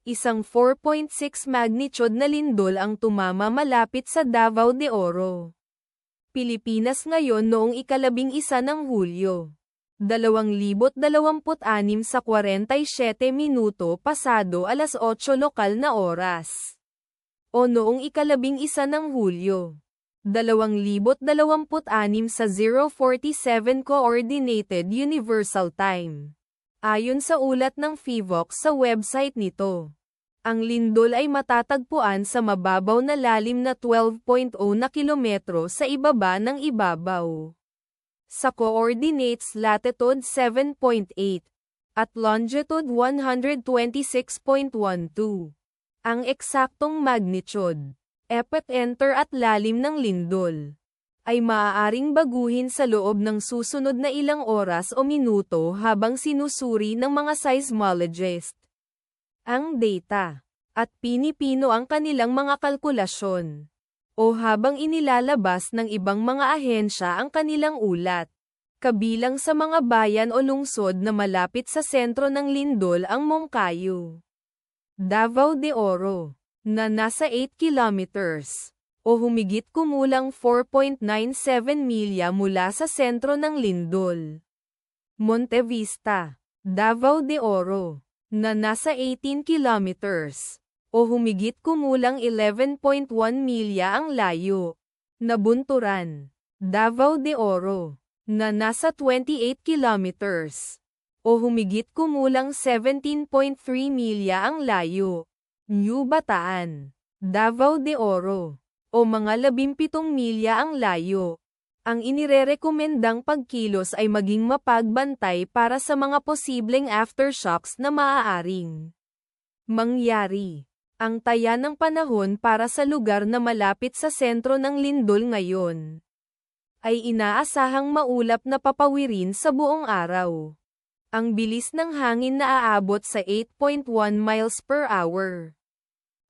Isang 4.6 magnitude na lindol ang tumama malapit sa Davao de Oro, Pilipinas ngayon noong 11 ng Hulyo. 2026 sa 47 minuto pasado alas 8 lokal na oras. O noong 11 ng Hulyo. 2026 sa 047 Coordinated Universal Time. Ayon sa ulat ng PHIVOLCS sa website nito, ang lindol ay matatagpuan sa mababaw na lalim na 12.0 na kilometro sa ibaba ng ibabaw. Sa coordinates latitude 7.8 at longitude 126.12. Ang eksaktong magnitude, epicenter at lalim ng lindol ay maaaring baguhin sa loob ng susunod na ilang oras o minuto habang sinusuri ng mga seismologist ang data at pinipino ang kanilang mga kalkulasyon o habang inilalabas ng ibang mga ahensya ang kanilang ulat. Kabilang sa mga bayan o lungsod na malapit sa sentro ng lindol ang Moncayo, Davao de Oro, na nasa 8 kilometers o humigit kumulang 4.97 milya mula sa sentro ng lindol. Monte Vista, Davao de Oro, na nasa 18 kilometers o humigit kumulang 11.1 milya ang layo. Nabunturan, Davao de Oro, na nasa 28 kilometers o humigit kumulang 17.3 milya ang layo. New Bataan, Davao de Oro, o mga 17 milya ang layo. Ang inirerekomendang pagkilos ay maging mapagbantay para sa mga posibleng aftershocks na maaaring mangyari. Ang taya ng panahon para sa lugar na malapit sa sentro ng lindol ngayon ay inaasahang maulap na papawirin sa buong araw. Ang bilis ng hangin na aabot sa 8.1 miles per hour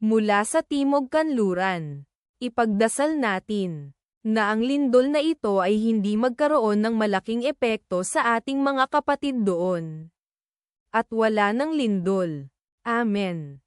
mula sa timog kanluran. Ipagdasal natin na ang lindol na ito ay hindi magkaroon ng malaking epekto sa ating mga kapatid doon. At wala ng lindol. Amen.